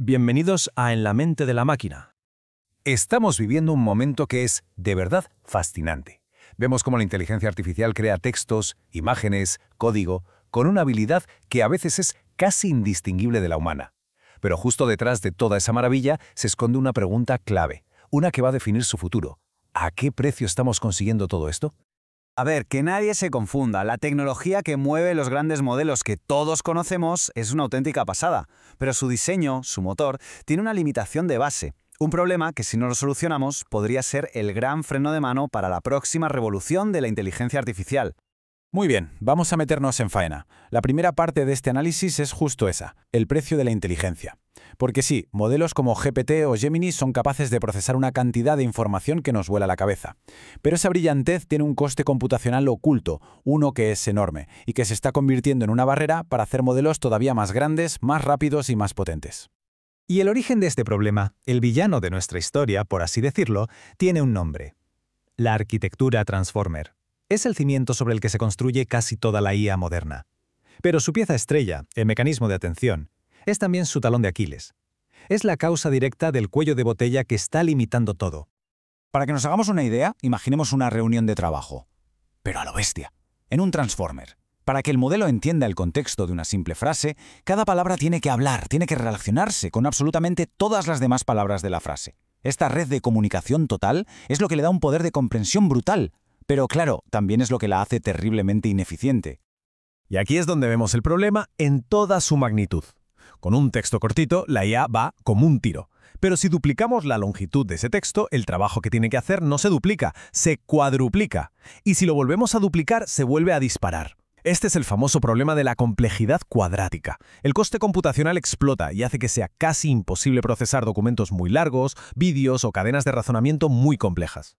Bienvenidos a En la mente de la máquina. Estamos viviendo un momento que es, de verdad, fascinante. Vemos cómo la inteligencia artificial crea textos, imágenes, código, con una habilidad que a veces es casi indistinguible de la humana. Pero justo detrás de toda esa maravilla se esconde una pregunta clave, una que va a definir su futuro. ¿A qué precio estamos consiguiendo todo esto? A ver, que nadie se confunda. La tecnología que mueve los grandes modelos que todos conocemos es una auténtica pasada, pero su diseño, su motor, tiene una limitación de base. Un problema que si no lo solucionamos podría ser el gran freno de mano para la próxima revolución de la inteligencia artificial. Muy bien, vamos a meternos en faena. La primera parte de este análisis es justo esa, el precio de la inteligencia. Porque sí, modelos como GPT o Gemini son capaces de procesar una cantidad de información que nos vuela la cabeza. Pero esa brillantez tiene un coste computacional oculto, uno que es enorme, y que se está convirtiendo en una barrera para hacer modelos todavía más grandes, más rápidos y más potentes. Y el origen de este problema, el villano de nuestra historia, por así decirlo, tiene un nombre: la arquitectura Transformer. Es el cimiento sobre el que se construye casi toda la IA moderna. Pero su pieza estrella, el mecanismo de atención, es también su talón de Aquiles. Es la causa directa del cuello de botella que está limitando todo. Para que nos hagamos una idea, imaginemos una reunión de trabajo. Pero a lo bestia, en un Transformer. Para que el modelo entienda el contexto de una simple frase, cada palabra tiene que hablar, tiene que relacionarse con absolutamente todas las demás palabras de la frase. Esta red de comunicación total es lo que le da un poder de comprensión brutal. Pero claro, también es lo que la hace terriblemente ineficiente. Y aquí es donde vemos el problema en toda su magnitud. Con un texto cortito, la IA va como un tiro. Pero si duplicamos la longitud de ese texto, el trabajo que tiene que hacer no se duplica, se cuadruplica. Y si lo volvemos a duplicar, se vuelve a disparar. Este es el famoso problema de la complejidad cuadrática. El coste computacional explota y hace que sea casi imposible procesar documentos muy largos, vídeos o cadenas de razonamiento muy complejas.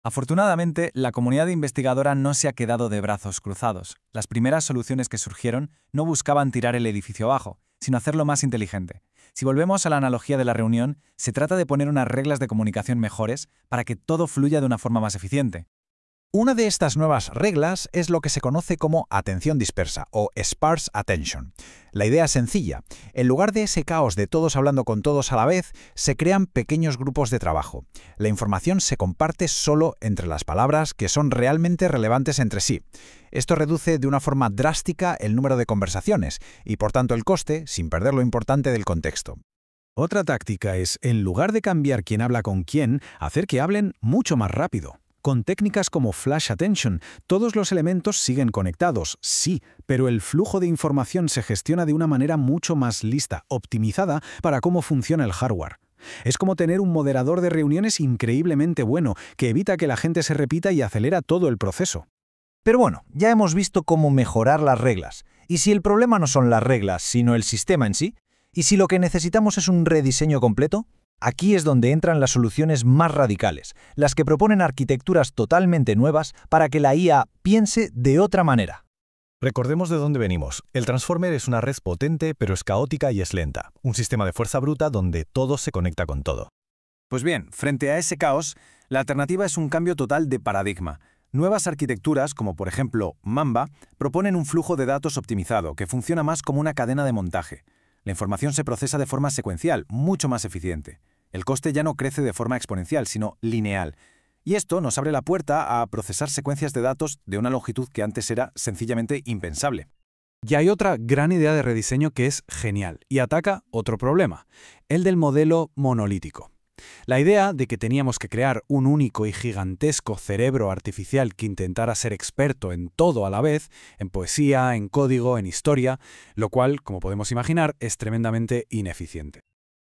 Afortunadamente, la comunidad investigadora no se ha quedado de brazos cruzados. Las primeras soluciones que surgieron no buscaban tirar el edificio abajo, sino hacerlo más inteligente. Si volvemos a la analogía de la reunión, se trata de poner unas reglas de comunicación mejores para que todo fluya de una forma más eficiente. Una de estas nuevas reglas es lo que se conoce como atención dispersa o sparse attention. La idea es sencilla. En lugar de ese caos de todos hablando con todos a la vez, se crean pequeños grupos de trabajo. La información se comparte solo entre las palabras que son realmente relevantes entre sí. Esto reduce de una forma drástica el número de conversaciones y, por tanto, el coste, sin perder lo importante del contexto. Otra táctica es, en lugar de cambiar quién habla con quién, hacer que hablen mucho más rápido. Con técnicas como Flash Attention, todos los elementos siguen conectados, sí, pero el flujo de información se gestiona de una manera mucho más lista, optimizada para cómo funciona el hardware. Es como tener un moderador de reuniones increíblemente bueno, que evita que la gente se repita y acelera todo el proceso. Pero bueno, ya hemos visto cómo mejorar las reglas. ¿Y si el problema no son las reglas, sino el sistema en sí? ¿Y si lo que necesitamos es un rediseño completo? Aquí es donde entran las soluciones más radicales, las que proponen arquitecturas totalmente nuevas para que la IA piense de otra manera. Recordemos de dónde venimos. El Transformer es una red potente, pero es caótica y es lenta. Un sistema de fuerza bruta donde todo se conecta con todo. Pues bien, frente a ese caos, la alternativa es un cambio total de paradigma. Nuevas arquitecturas, como por ejemplo Mamba, proponen un flujo de datos optimizado que funciona más como una cadena de montaje. La información se procesa de forma secuencial, mucho más eficiente. El coste ya no crece de forma exponencial, sino lineal. Y esto nos abre la puerta a procesar secuencias de datos de una longitud que antes era sencillamente impensable. Y hay otra gran idea de rediseño que es genial y ataca otro problema, el del modelo monolítico. La idea de que teníamos que crear un único y gigantesco cerebro artificial que intentara ser experto en todo a la vez, en poesía, en código, en historia, lo cual, como podemos imaginar, es tremendamente ineficiente.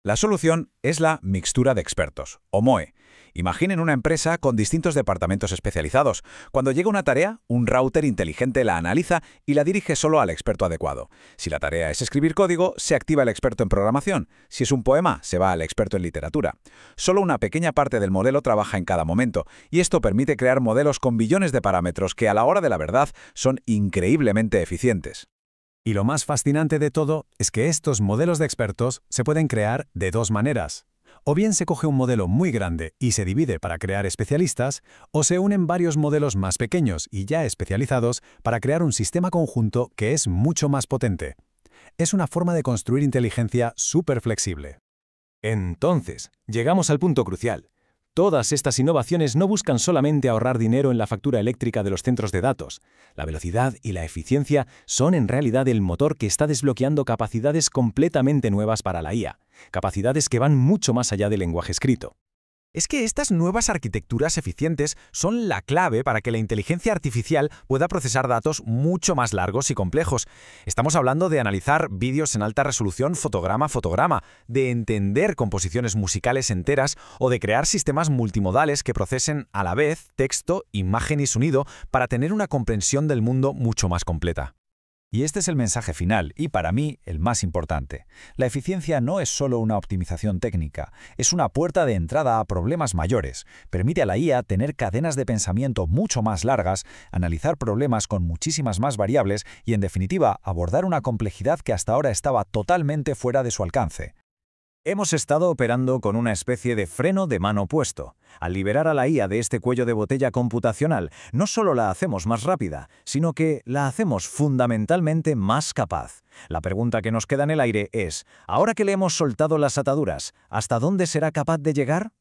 La solución es la mixtura de expertos, o MOE. Imaginen una empresa con distintos departamentos especializados. Cuando llega una tarea, un router inteligente la analiza y la dirige solo al experto adecuado. Si la tarea es escribir código, se activa el experto en programación. Si es un poema, se va al experto en literatura. Solo una pequeña parte del modelo trabaja en cada momento, y esto permite crear modelos con billones de parámetros que a la hora de la verdad son increíblemente eficientes. Y lo más fascinante de todo es que estos modelos de expertos se pueden crear de dos maneras. O bien se coge un modelo muy grande y se divide para crear especialistas, o se unen varios modelos más pequeños y ya especializados para crear un sistema conjunto que es mucho más potente. Es una forma de construir inteligencia súper flexible. Entonces, llegamos al punto crucial. Todas estas innovaciones no buscan solamente ahorrar dinero en la factura eléctrica de los centros de datos. La velocidad y la eficiencia son en realidad el motor que está desbloqueando capacidades completamente nuevas para la IA, capacidades que van mucho más allá del lenguaje escrito. Es que estas nuevas arquitecturas eficientes son la clave para que la inteligencia artificial pueda procesar datos mucho más largos y complejos. Estamos hablando de analizar vídeos en alta resolución fotograma a fotograma, de entender composiciones musicales enteras o de crear sistemas multimodales que procesen a la vez texto, imagen y sonido para tener una comprensión del mundo mucho más completa. Y este es el mensaje final, y para mí el más importante. La eficiencia no es solo una optimización técnica, es una puerta de entrada a problemas mayores. Permite a la IA tener cadenas de pensamiento mucho más largas, analizar problemas con muchísimas más variables y, en definitiva, abordar una complejidad que hasta ahora estaba totalmente fuera de su alcance. Hemos estado operando con una especie de freno de mano puesto. Al liberar a la IA de este cuello de botella computacional, no solo la hacemos más rápida, sino que la hacemos fundamentalmente más capaz. La pregunta que nos queda en el aire es, ahora que le hemos soltado las ataduras, ¿hasta dónde será capaz de llegar?